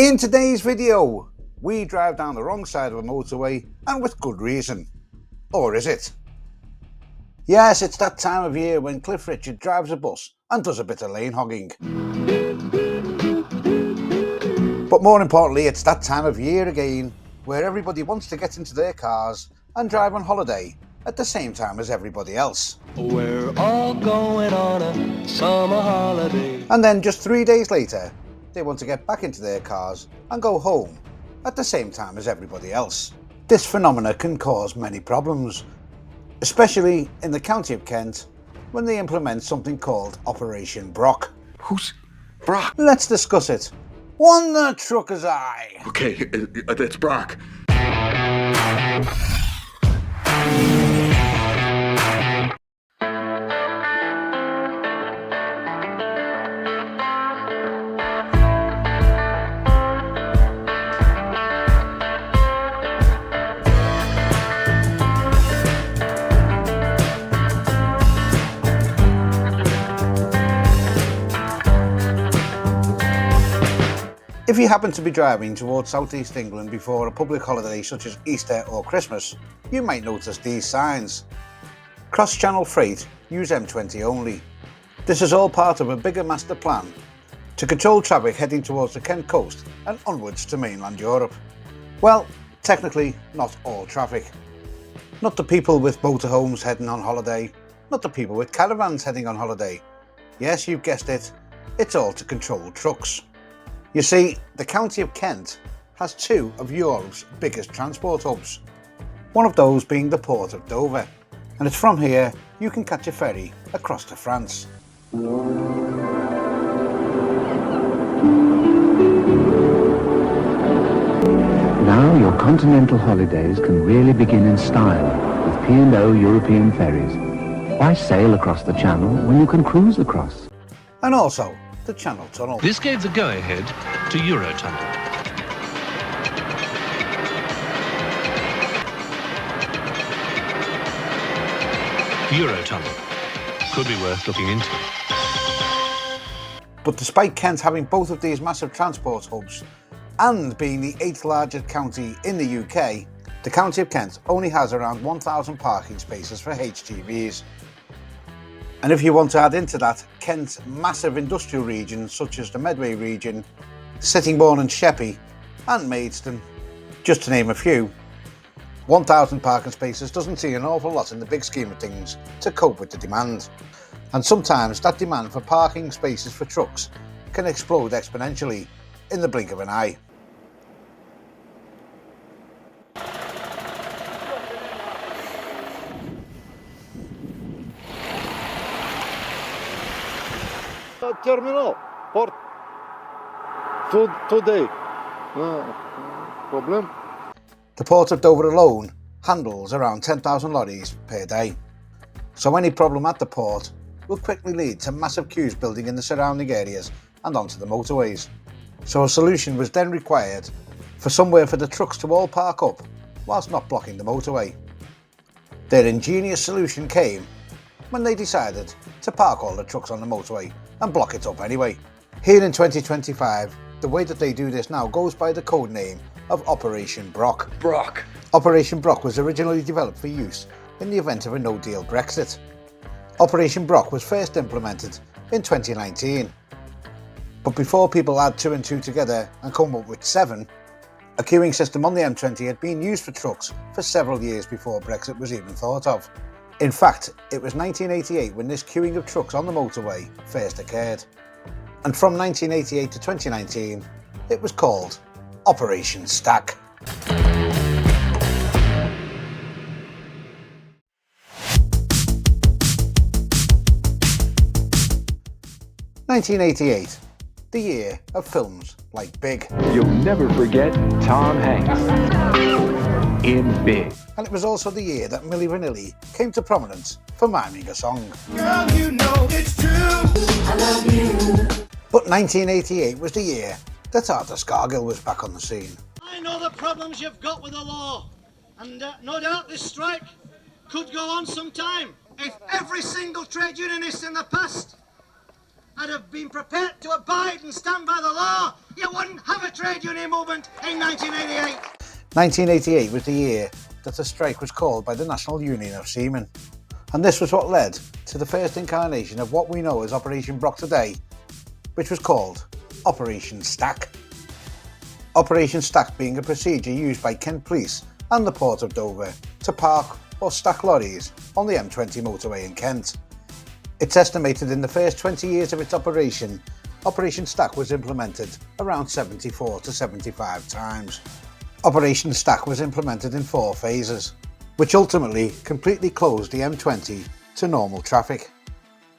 In today's video, we drive down the wrong side of a motorway, and with good reason. Or is it? Yes, it's that time of year when Cliff Richard drives a bus and does a bit of lane hogging. But more importantly, it's that time of year again where everybody wants to get into their cars and drive on holiday at the same time as everybody else. We're all going on a summer holiday. And then just 3 days later, they want to get back into their cars and go home at the same time as everybody else. This phenomena can cause many problems, especially in the county of Kent when they implement something called Operation Brock. Who's Brock? Let's discuss it. One the trucker's eye. Okay, it's Brock. If you happen to be driving towards southeast England before a public holiday such as Easter or Christmas, you might notice these signs. Cross-channel freight, use M20 only. This is all part of a bigger master plan to control traffic heading towards the Kent coast and onwards to mainland Europe. Well, technically not all traffic. Not the people with motorhomes heading on holiday, not the people with caravans heading on holiday. Yes, you've guessed it, it's all to control trucks. You see, the county of Kent has two of Europe's biggest transport hubs, one of those being the port of Dover, and it's from here you can catch a ferry across to France. Now your continental holidays can really begin in style with P&O European ferries. Why sail across the channel when you can cruise across? And also the Channel Tunnel. This gave the go-ahead to Eurotunnel. Eurotunnel could be worth looking into. But despite Kent having both of these massive transport hubs and being the 8th largest county in the UK, the county of Kent only has around 1,000 parking spaces for HGVs. And if you want to add into that Kent's massive industrial regions such as the Medway region, Sittingbourne and Sheppey and Maidstone, just to name a few, 1,000 parking spaces doesn't seem an awful lot in the big scheme of things to cope with the demand. And sometimes that demand for parking spaces for trucks can explode exponentially in the blink of an eye. Terminal for today. No problem. The Port of Dover alone handles around 10,000 lorries per day. So any problem at the port will quickly lead to massive queues building in the surrounding areas and onto the motorways. So a solution was then required for somewhere for the trucks to all park up whilst not blocking the motorway. Their ingenious solution came when they decided to park all the trucks on the motorway and block it up anyway. Here in 2025, the way that they do this now goes by the code name of Operation Brock. Operation Brock was originally developed for use in the event of a no-deal Brexit. Operation Brock was first implemented in 2019. But before people add 2 and 2 together and come up with 7, a queuing system on the M20 had been used for trucks for several years before Brexit was even thought of. In fact, it was 1988 when this queuing of trucks on the motorway first occurred. And from 1988 to 2019, it was called Operation Stack. (1988), the year of films like Big. You'll never forget Tom Hanks in Big. And it was also the year that Milli Vanilli came to prominence for miming a song. Girl, you know it's true. I love you. But 1988 was the year that Arthur Scargill was back on the scene. I know the problems you've got with the law, and no doubt this strike could go on some time. If every single trade unionist in the past had have been prepared to abide and stand by the law, you wouldn't have a trade union movement in 1988. 1988 was the year that the strike was called by the National Union of Seamen, and this was what led to the first incarnation of what we know as Operation Brock today, which was called Operation Stack. Operation Stack being a procedure used by Kent Police and the Port of Dover to park or stack lorries on the M20 motorway in Kent. It's estimated in the first 20 years of its operation, Operation Stack was implemented around 74 to 75 times. Operation Stack was implemented in 4 phases, which ultimately completely closed the M20 to normal traffic.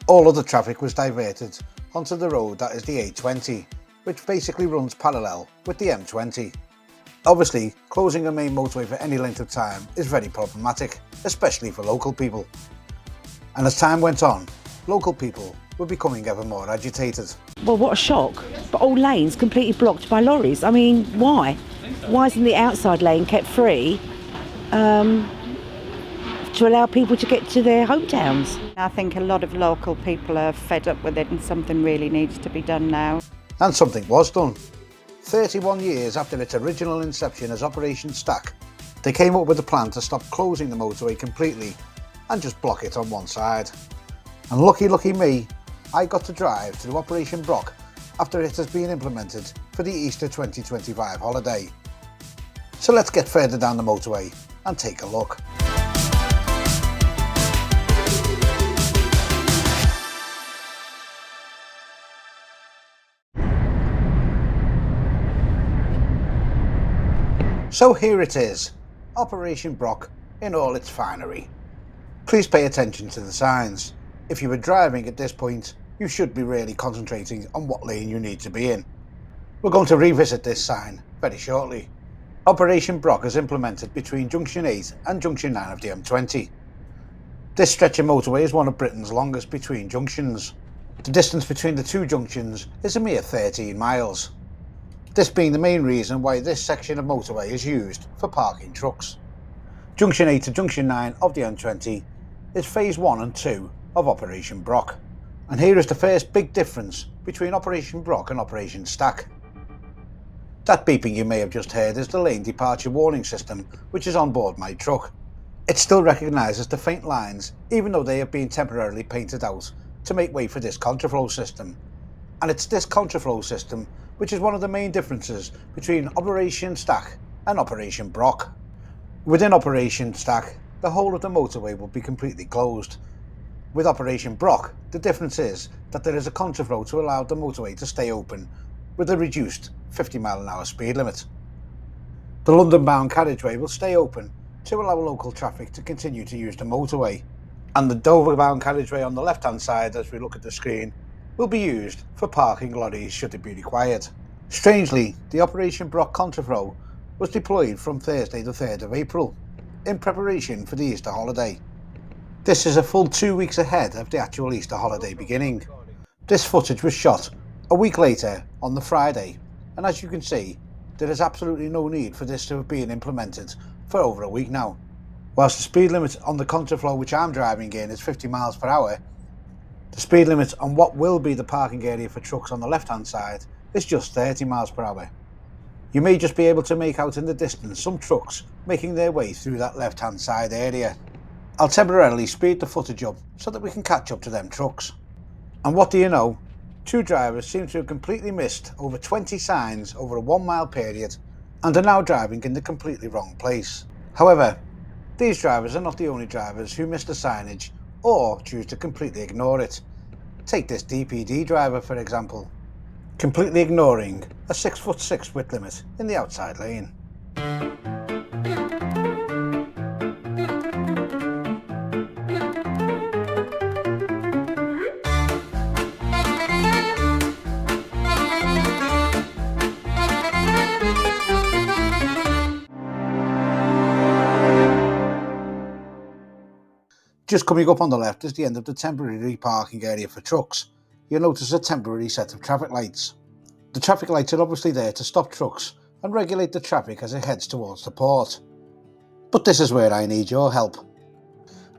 All other traffic was diverted onto the road that is the A20, which basically runs parallel with the M20. Obviously, closing a main motorway for any length of time is very problematic, especially for local people. And as time went on, local people were becoming ever more agitated. Well, what a shock. But all lanes completely blocked by lorries. I mean, why? Why isn't the outside lane kept free to allow people to get to their hometowns? I think a lot of local people are fed up with it and something really needs to be done now. And something was done. 31 years after its original inception as Operation Stack, they came up with a plan to stop closing the motorway completely and just block it on one side. And lucky me, I got to drive through Operation Brock after it has been implemented for the Easter 2025 holiday. So let's get further down the motorway and take a look. So here it is, Operation Brock in all its finery. Please pay attention to the signs. If you were driving at this point, you should be really concentrating on what lane you need to be in. We're going to revisit this sign very shortly. Operation Brock is implemented between Junction 8 and Junction 9 of the M20. This stretch of motorway is one of Britain's longest between junctions. The distance between the two junctions is a mere 13 miles. This being the main reason why this section of motorway is used for parking trucks. Junction 8 to Junction 9 of the M20 is Phase 1 and 2 of Operation Brock. And here is the first big difference between Operation Brock and Operation Stack. That beeping you may have just heard is the lane departure warning system which is on board my truck. It still recognises the faint lines even though they have been temporarily painted out to make way for this contraflow system. And it's this contraflow system which is one of the main differences between Operation Stack and Operation Brock. Within Operation Stack, the whole of the motorway will be completely closed. With Operation Brock, the difference is that there is a contraflow to allow the motorway to stay open with a reduced 50-mile-an-hour speed limit. The London-bound carriageway will stay open to allow local traffic to continue to use the motorway, and the Dover-bound carriageway on the left-hand side, as we look at the screen, will be used for parking lorries should it be required. Strangely, the Operation Brock contraflow was deployed from Thursday the 3rd of April, in preparation for the Easter holiday. This is a full 2 weeks ahead of the actual Easter holiday beginning. This footage was shot a week later on the Friday, and as you can see, there is absolutely no need for this to have been implemented for over a week now. Whilst the speed limit on the contraflow which I'm driving in is 50 miles per hour, the speed limit on what will be the parking area for trucks on the left hand side is just 30 miles per hour. You may just be able to make out in the distance some trucks making their way through that left hand side area. I'll temporarily speed the footage up so that we can catch up to them trucks. And what do you know? 2 drivers seem to have completely missed over 20 signs over a 1 mile period and are now driving in the completely wrong place. However, these drivers are not the only drivers who miss the signage or choose to completely ignore it. Take this DPD driver for example, completely ignoring a 6'6" width limit in the outside lane. Just coming up on the left is the end of the temporary parking area for trucks. You'll notice a temporary set of traffic lights. The traffic lights are obviously there to stop trucks and regulate the traffic as it heads towards the port. But this is where I need your help.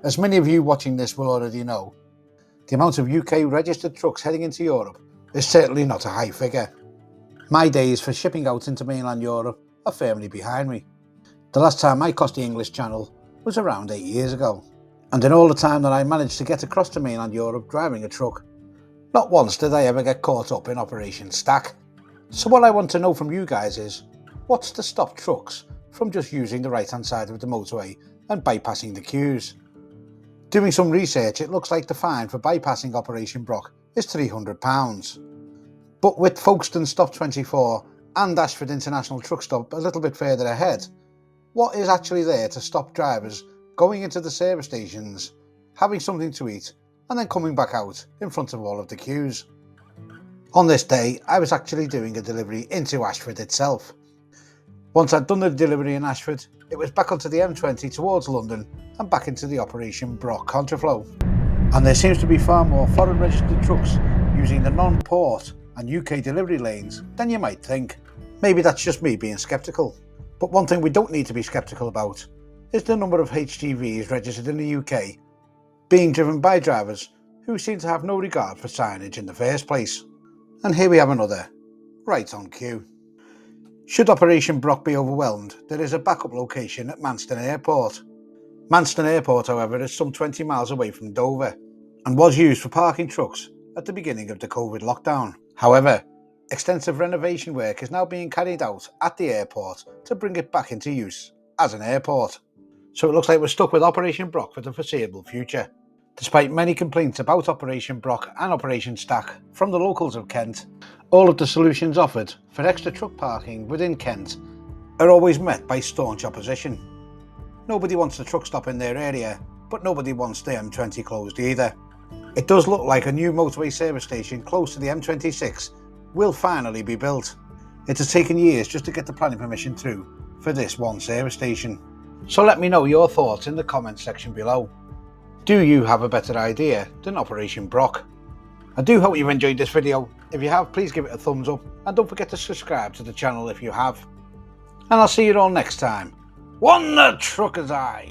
As many of you watching this will already know, the amount of UK registered trucks heading into Europe is certainly not a high figure. My days for shipping out into mainland Europe are firmly behind me. The last time I crossed the English Channel was around 8 years ago. And in all the time that I managed to get across to mainland Europe driving a truck, not once did I ever get caught up in Operation Stack. So what I want to know from you guys is, what's to stop trucks from just using the right hand side of the motorway and bypassing the queues? Doing some research, it looks like the fine for bypassing Operation Brock is £300. But with Folkestone Stop 24 and Ashford International Truck Stop a little bit further ahead, what is actually there to stop drivers going into the service stations, having something to eat, and then coming back out in front of all of the queues? On this day, I was actually doing a delivery into Ashford itself. Once I'd done the delivery in Ashford, it was back onto the M20 towards London and back into the Operation Brock contraflow. And there seems to be far more foreign registered trucks using the non-port and UK delivery lanes than you might think. Maybe that's just me being sceptical. But one thing we don't need to be sceptical about is the number of HGVs registered in the UK being driven by drivers who seem to have no regard for signage in the first place. And here we have another, right on cue. Should Operation Brock be overwhelmed, there is a backup location at Manston Airport. Manston Airport, however, is some 20 miles away from Dover and was used for parking trucks at the beginning of the COVID lockdown. However, extensive renovation work is now being carried out at the airport to bring it back into use as an airport. So it looks like we're stuck with Operation Brock for the foreseeable future. Despite many complaints about Operation Brock and Operation Stack from the locals of Kent, all of the solutions offered for extra truck parking within Kent are always met by staunch opposition. Nobody wants the truck stop in their area, but nobody wants the M20 closed either. It does look like a new motorway service station close to the M26 will finally be built. It has taken years just to get the planning permission through for this one service station. So let me know your thoughts in the comments section below. Do you have a better idea than Operation Brock? I do hope you've enjoyed this video. If you have, please give it a thumbs up and don't forget to subscribe to the channel if you have. And I'll see you all next time. One the trucker's eye.